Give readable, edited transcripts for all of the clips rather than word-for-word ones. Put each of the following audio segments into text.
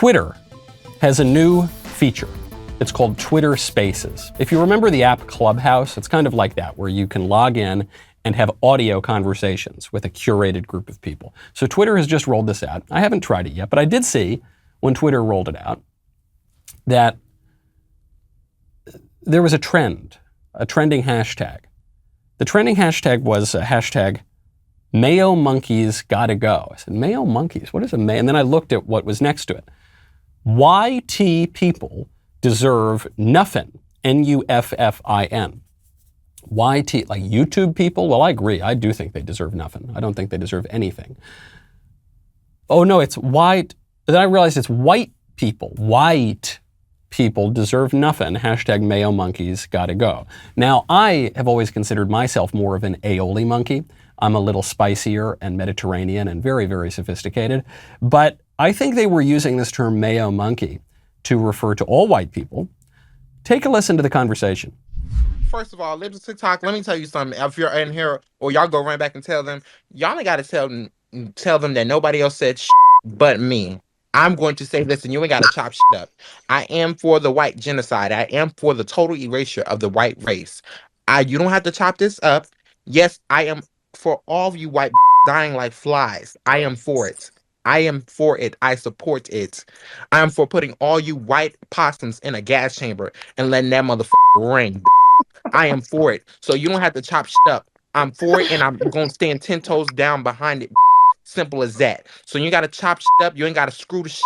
Twitter has a new feature. It's called Twitter Spaces. If you remember the app Clubhouse, it's kind of like that, where you can log in and have audio conversations with a curated group of people. So Twitter has just rolled this out. I haven't tried it yet, but I did see when Twitter rolled it out that there was a trending hashtag. The trending hashtag was a hashtag Mayo monkeys gotta go. I said, Mayo monkeys? What is a Mayo? And then I looked at what was next to it. YT people deserve nuffin. Nuffin. YT, like YouTube people? Well, I agree. I do think they deserve nothing. I don't think they deserve anything. Oh no, it's white. Then I realized it's white people. White people deserve nothing. Hashtag Mayo monkeys gotta go. Now, I have always considered myself more of an aioli monkey. I'm a little spicier and Mediterranean and very, very sophisticated. But I think they were using this term Mayo monkey to refer to all white people. Take a listen to the conversation. First of all, Libs TikTok, let me tell you something. If you're in here, or y'all go run back and tell them, y'all ain't got to tell them that nobody else said but me. I'm going to say this, and you ain't got to chop up. I am for the white genocide. I am for the total erasure of the white race. You don't have to chop this up. Yes, I am for all of you white dying like flies. I am for it. I am for it. I support it. I am for putting all you white possums in a gas chamber and letting that motherfucker ring. I am for it. So you don't have to chop up. I'm for it, and I'm going to stand 10 toes down behind it. Simple as that. So you got to chop up. You ain't got to screw the shit.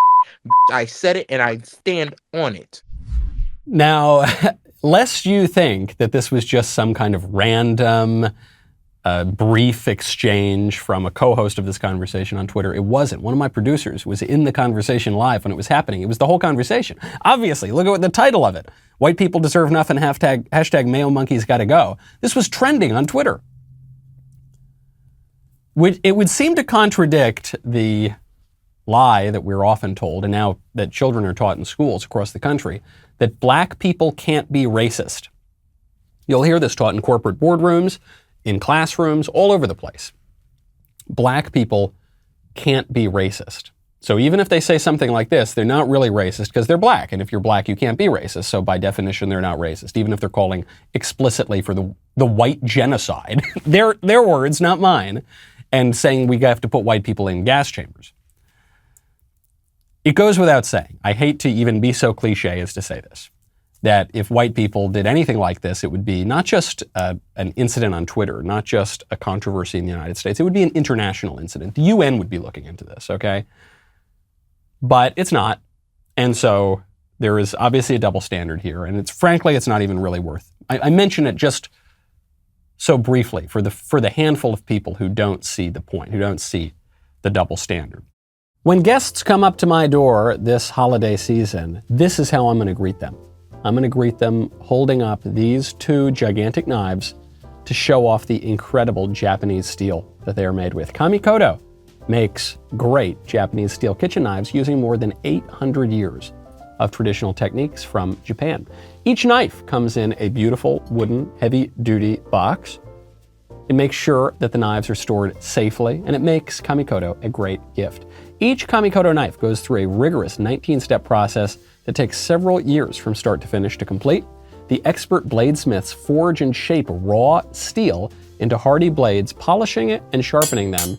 I said it, and I stand on it. Now, lest you think that this was just some kind of random brief exchange from a co-host of this conversation on Twitter, it wasn't. One of my producers was in the conversation live when it was happening. It was the whole conversation. Obviously, look at the title of it. White people deserve nothing, hashtag Mayo monkeys gotta go. This was trending on Twitter. It would seem to contradict the lie that we're often told, and now that children are taught in schools across the country, that black people can't be racist. You'll hear this taught in corporate boardrooms, in classrooms, all over the place. Black people can't be racist. So even if they say something like this, they're not really racist because they're black. And if you're black, you can't be racist. So by definition, they're not racist, even if they're calling explicitly for the white genocide. Their words, not mine, and saying we have to put white people in gas chambers. It goes without saying, I hate to even be so cliche as to say this, that if white people did anything like this, it would be not just an incident on Twitter, not just a controversy in the United States, it would be an international incident. The UN would be looking into this, okay? But it's not. And so there is obviously a double standard here. And frankly, it's not even really worth. I mention it just so briefly for the handful of people who don't see the point, who don't see the double standard. When guests come up to my door this holiday season, this is how I'm going to greet them. I'm going to greet them holding up these two gigantic knives to show off the incredible Japanese steel that they are made with. Kamikoto makes great Japanese steel kitchen knives using more than 800 years of traditional techniques from Japan. Each knife comes in a beautiful wooden heavy-duty box. It makes sure that the knives are stored safely, and it makes Kamikoto a great gift. Each Kamikoto knife goes through a rigorous 19-step process that takes several years from start to finish to complete. The expert bladesmiths forge and shape raw steel into hardy blades, polishing it and sharpening them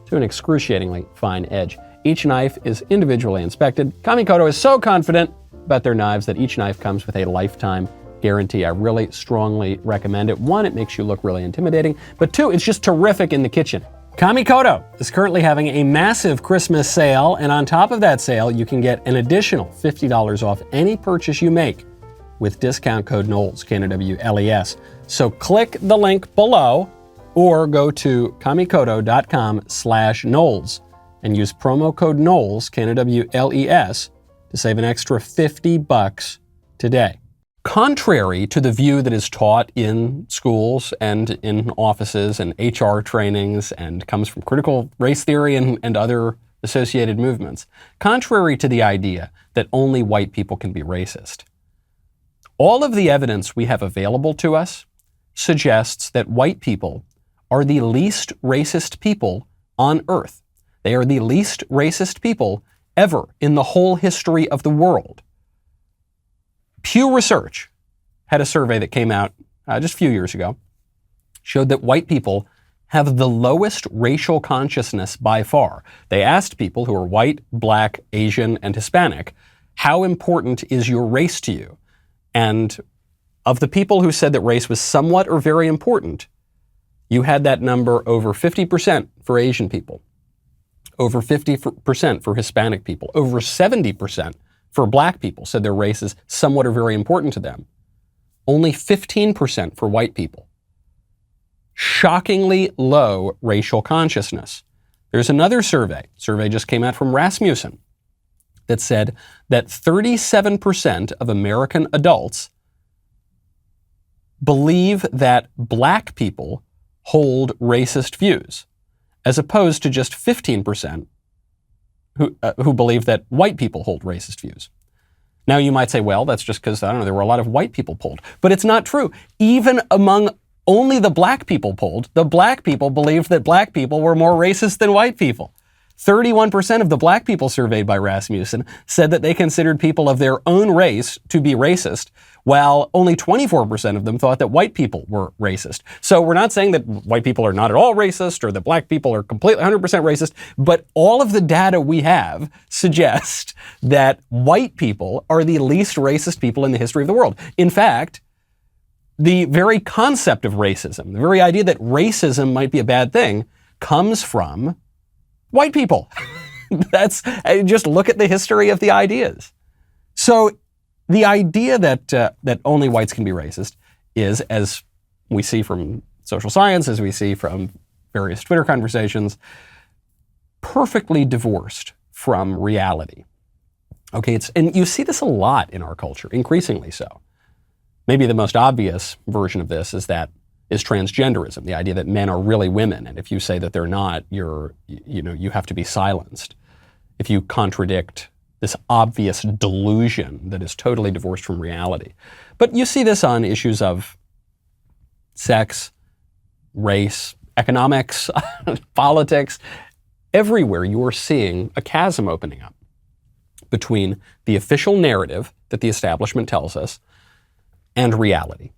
to an excruciatingly fine edge. Each knife is individually inspected. Kamikoto is so confident about their knives that each knife comes with a lifetime guarantee. I really strongly recommend it. One, it makes you look really intimidating, but two, it's just terrific in the kitchen. Kamikoto is currently having a massive Christmas sale, and on top of that sale, you can get an additional $50 off any purchase you make with discount code Knowles, Knowles. So click the link below or go to kamikoto.com/Knowles and use promo code Knowles, Knowles, to save an extra $50 today. Contrary to the view that is taught in schools and in offices and HR trainings and comes from critical race theory and other associated movements, contrary to the idea that only white people can be racist, all of the evidence we have available to us suggests that white people are the least racist people on earth. They are the least racist people ever in the whole history of the world. Pew Research had a survey that came out just a few years ago, showed that white people have the lowest racial consciousness by far. They asked people who are white, black, Asian, and Hispanic, how important is your race to you? And of the people who said that race was somewhat or very important, you had that number over 50% for Asian people, over 50% for Hispanic people, over 70% for black people said their race is somewhat or very important to them. Only 15% for white people. Shockingly low racial consciousness. There's another survey just came out from Rasmussen, that said that 37% of American adults believe that black people hold racist views, as opposed to just 15% who believe that white people hold racist views. Now you might say, well, that's just because, I don't know, there were a lot of white people polled. But it's not true. Even among only the black people polled, the black people believed that black people were more racist than white people. 31% of the black people surveyed by Rasmussen said that they considered people of their own race to be racist, while only 24% of them thought that white people were racist. So we're not saying that white people are not at all racist or that black people are completely 100% racist, but all of the data we have suggest that white people are the least racist people in the history of the world. In fact, the very concept of racism, the very idea that racism might be a bad thing, comes from white people. Just look at the history of the ideas. So the idea that only whites can be racist is, as we see from social science, as we see from various Twitter conversations, perfectly divorced from reality. Okay, and you see this a lot in our culture, increasingly so. Maybe the most obvious version of this is transgenderism, the idea that men are really women, and if you say that they're not, you have to be silenced. If you contradict this obvious delusion that is totally divorced from reality. But you see this on issues of sex, race, economics, politics. Everywhere you are seeing a chasm opening up between the official narrative that the establishment tells us and reality.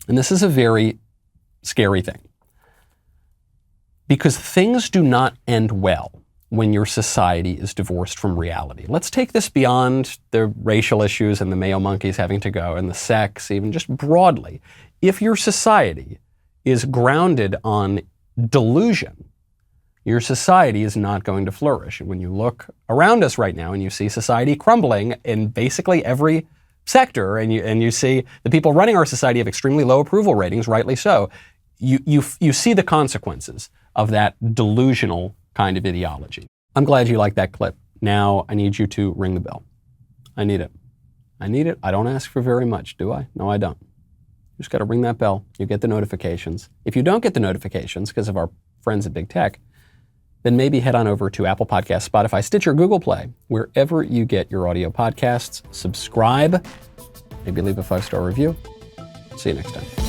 And this is a very scary thing, because things do not end well when your society is divorced from reality. Let's take this beyond the racial issues and the Mayo monkeys having to go and the sex, even just broadly. If your society is grounded on delusion, your society is not going to flourish. And when you look around us right now and you see society crumbling in basically every sector, and you see the people running our society have extremely low approval ratings, rightly so, you see the consequences of that delusional kind of ideology. I'm glad you liked that clip. Now I need you to ring the bell. I need it. I don't ask for very much, do I? No, I don't. You just got to ring that bell. You get the notifications. If you don't get the notifications because of our friends at Big Tech, then maybe head on over to Apple Podcasts, Spotify, Stitcher, Google Play, wherever you get your audio podcasts. Subscribe, maybe leave a 5-star review. See you next time.